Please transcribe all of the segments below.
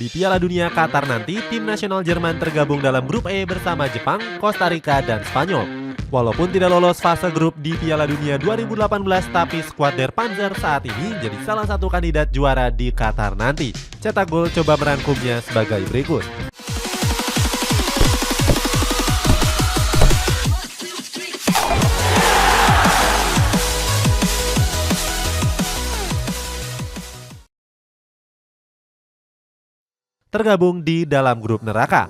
Di Piala Dunia Qatar nanti, tim nasional Jerman tergabung dalam grup E bersama Jepang, Kosta Rika, dan Spanyol. Walaupun tidak lolos fase grup di Piala Dunia 2018, tapi skuad Der Panzer saat ini jadi salah satu kandidat juara di Qatar nanti. Cetak Gol coba merangkumnya sebagai berikut. Tergabung di dalam grup neraka.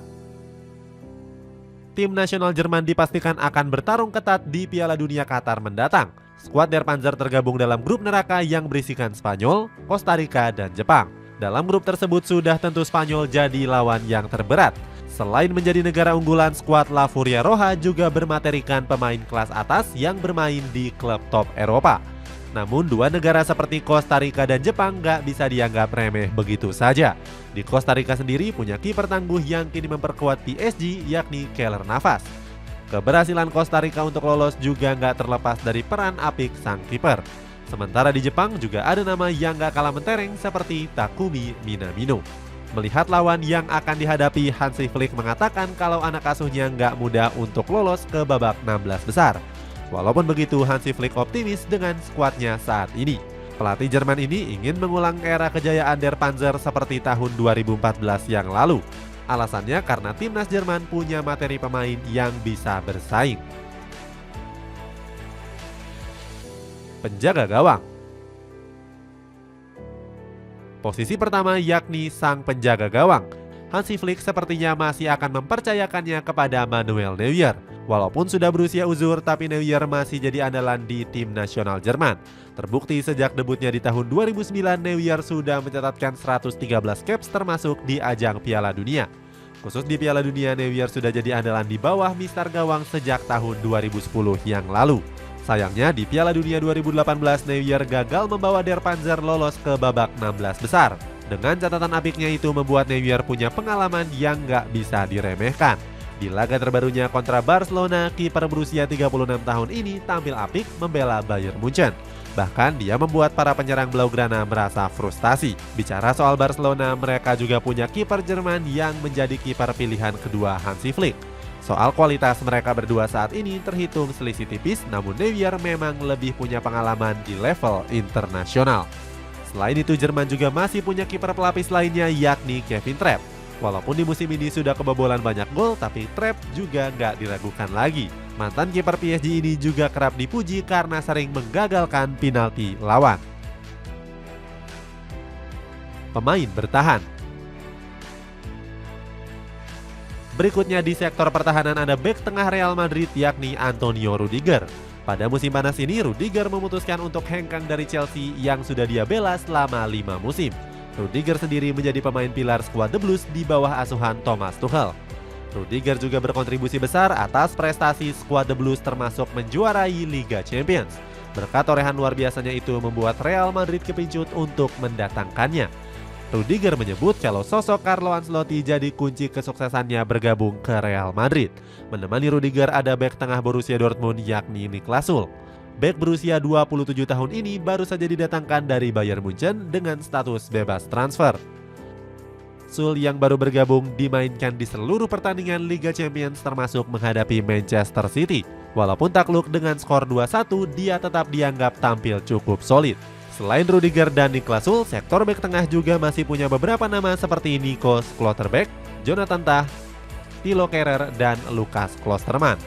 Tim nasional Jerman dipastikan akan bertarung ketat di Piala Dunia Qatar mendatang. Skuad Der Panzer tergabung dalam grup neraka yang berisikan Spanyol, Kosta Rika, dan Jepang. Dalam grup tersebut sudah tentu Spanyol jadi lawan yang terberat. Selain menjadi negara unggulan, skuad La Furia Roja juga bermaterikan pemain kelas atas yang bermain di klub top Eropa. Namun dua negara seperti Kosta Rika dan Jepang gak bisa dianggap remeh begitu saja. Di Kosta Rika sendiri punya kiper tangguh yang kini memperkuat PSG, yakni Keylor Navas. Keberhasilan Kosta Rika untuk lolos juga gak terlepas dari peran apik sang kiper. Sementara di Jepang juga ada nama yang gak kalah mentereng seperti Takumi Minamino. Melihat lawan yang akan dihadapi, Hansi Flick mengatakan kalau anak asuhnya gak mudah untuk lolos ke babak 16 besar. Walaupun begitu, Hansi Flick optimis dengan skuadnya saat ini. Pelatih Jerman ini ingin mengulang era kejayaan Der Panzer seperti tahun 2014 yang lalu. Alasannya karena timnas Jerman punya materi pemain yang bisa bersaing. Penjaga gawang. Posisi pertama yakni sang penjaga gawang. Hansi Flick sepertinya masih akan mempercayakannya kepada Manuel Neuer. Walaupun sudah berusia uzur, tapi Neuer masih jadi andalan di tim nasional Jerman. Terbukti sejak debutnya di tahun 2009, Neuer sudah mencatatkan 113 caps termasuk di ajang Piala Dunia. Khusus di Piala Dunia, Neuer sudah jadi andalan di bawah mistar gawang sejak tahun 2010 yang lalu. Sayangnya di Piala Dunia 2018, Neuer gagal membawa Der Panzer lolos ke babak 16 besar. Dengan catatan apiknya itu membuat Neuer punya pengalaman yang gak bisa diremehkan. Di laga terbarunya kontra Barcelona, kiper berusia 36 tahun ini tampil apik membela Bayern Munchen. Bahkan dia membuat para penyerang Blaugrana merasa frustasi. Bicara soal Barcelona, mereka juga punya kiper Jerman yang menjadi kiper pilihan kedua Hansi Flick. Soal kualitas mereka berdua saat ini terhitung selisih tipis, namun Neuer memang lebih punya pengalaman di level internasional. Selain itu, Jerman juga masih punya kiper pelapis lainnya yakni Kevin Trapp. Walaupun di musim ini sudah kebobolan banyak gol, tapi Trapp juga nggak diragukan lagi. Mantan kiper PSG ini juga kerap dipuji karena sering menggagalkan penalti lawan. Pemain bertahan. Berikutnya di sektor pertahanan ada bek tengah Real Madrid yakni Antonio Rudiger. Pada musim panas ini, Rudiger memutuskan untuk hengkang dari Chelsea yang sudah dia bela selama 5 musim. Rudiger sendiri menjadi pemain pilar skuad The Blues di bawah asuhan Thomas Tuchel. Rudiger juga berkontribusi besar atas prestasi skuad The Blues termasuk menjuarai Liga Champions. Berkat torehan luar biasanya itu membuat Real Madrid kepincut untuk mendatangkannya. Rudiger menyebut kalau sosok Carlo Ancelotti jadi kunci kesuksesannya bergabung ke Real Madrid. Menemani Rudiger ada bek tengah Borussia Dortmund yakni Niklas Süle. Bek berusia 27 tahun ini baru saja didatangkan dari Bayern Munchen dengan status bebas transfer. Süle yang baru bergabung dimainkan di seluruh pertandingan Liga Champions termasuk menghadapi Manchester City. Walaupun takluk dengan skor 2-1, dia tetap dianggap tampil cukup solid. Selain Rudiger dan Niklas Süle, sektor bek tengah juga masih punya beberapa nama seperti Nico Schlotterbeck, Jonathan Tah, Thilo Kehrer, dan Lukas Klosterman.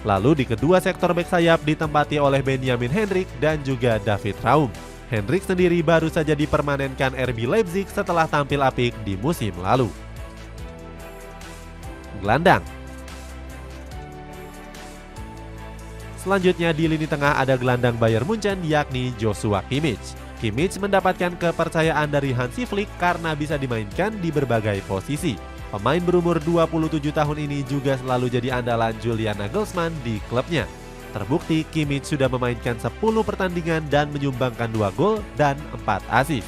Lalu di kedua sektor bek sayap ditempati oleh Benjamin Henrik dan juga David Raum. Henrik sendiri baru saja dipermanenkan RB Leipzig setelah tampil apik di musim lalu. Gelandang. Selanjutnya di lini tengah ada gelandang Bayern Munchen yakni Joshua Kimmich. Kimmich mendapatkan kepercayaan dari Hansi Flick karena bisa dimainkan di berbagai posisi. Pemain berumur 27 tahun ini juga selalu jadi andalan Julian Nagelsmann di klubnya. Terbukti Kimmich sudah memainkan 10 pertandingan dan menyumbangkan 2 gol dan 4 assist.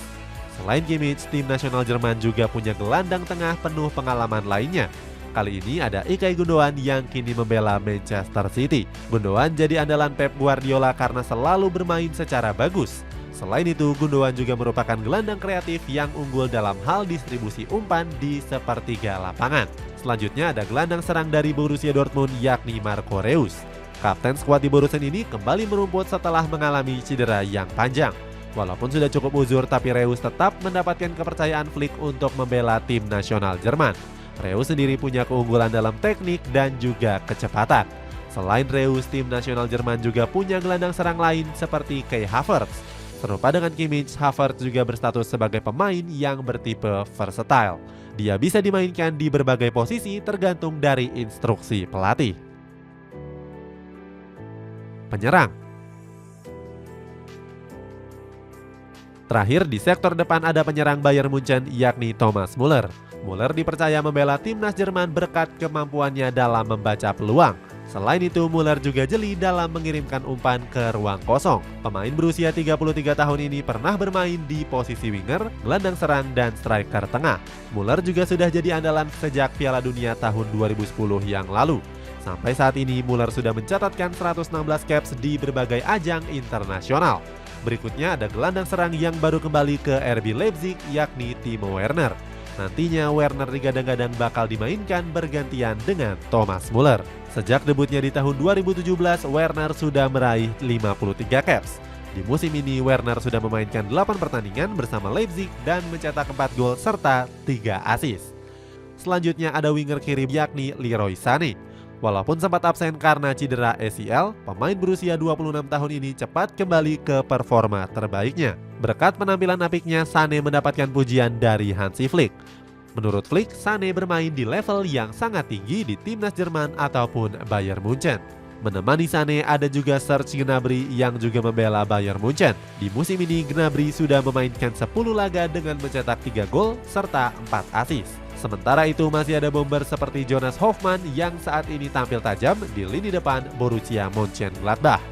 Selain Kimmich, tim nasional Jerman juga punya gelandang tengah penuh pengalaman lainnya. Kali ini ada Ilkay Gundogan yang kini membela Manchester City. Gundogan jadi andalan Pep Guardiola karena selalu bermain secara bagus. Selain itu, Gundogan juga merupakan gelandang kreatif yang unggul dalam hal distribusi umpan di sepertiga lapangan. Selanjutnya ada gelandang serang dari Borussia Dortmund yakni Marco Reus. Kapten skuad di Borussen ini kembali merumput setelah mengalami cedera yang panjang. Walaupun sudah cukup uzur, tapi Reus tetap mendapatkan kepercayaan Flick untuk membela tim nasional Jerman. Reus sendiri punya keunggulan dalam teknik dan juga kecepatan. Selain Reus, tim nasional Jerman juga punya gelandang serang lain seperti Kai Havertz. Serupa dengan Kimmich, Havertz juga berstatus sebagai pemain yang bertipe versatile. Dia bisa dimainkan di berbagai posisi tergantung dari instruksi pelatih. Penyerang. Terakhir, di sektor depan ada penyerang Bayern Munchen yakni Thomas Muller. Muller dipercaya membela timnas Jerman berkat kemampuannya dalam membaca peluang. Selain itu, Muller juga jeli dalam mengirimkan umpan ke ruang kosong. Pemain berusia 33 tahun ini pernah bermain di posisi winger, gelandang serang, dan striker tengah. Muller juga sudah jadi andalan sejak Piala Dunia tahun 2010 yang lalu. Sampai saat ini, Muller sudah mencatatkan 116 caps di berbagai ajang internasional. Berikutnya ada gelandang serang yang baru kembali ke RB Leipzig yakni Timo Werner. Nantinya Werner digadang-gadang bakal dimainkan bergantian dengan Thomas Muller. Sejak debutnya di tahun 2017, Werner sudah meraih 53 caps. Di musim ini, Werner sudah memainkan 8 pertandingan bersama Leipzig dan mencetak 4 gol serta 3 assist. Selanjutnya ada winger kiri yakni Leroy Sané. Walaupun sempat absen karena cedera ACL, pemain berusia 26 tahun ini cepat kembali ke performa terbaiknya. Berkat penampilan apiknya, Sané mendapatkan pujian dari Hansi Flick. Menurut Flick, Sané bermain di level yang sangat tinggi di timnas Jerman ataupun Bayern Munchen. Menemani Sané ada juga Serge Gnabry yang juga membela Bayern Munchen. Di musim ini, Gnabry sudah memainkan 10 laga dengan mencetak 3 gol serta 4 assist. Sementara itu masih ada bomber seperti Jonas Hofmann yang saat ini tampil tajam di lini depan Borussia Mönchengladbach.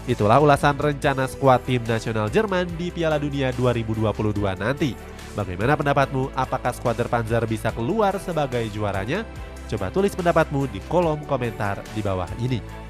Itulah ulasan rencana skuad tim nasional Jerman di Piala Dunia 2022 nanti. Bagaimana pendapatmu? Apakah skuad Der Panzer bisa keluar sebagai juaranya? Coba tulis pendapatmu di kolom komentar di bawah ini.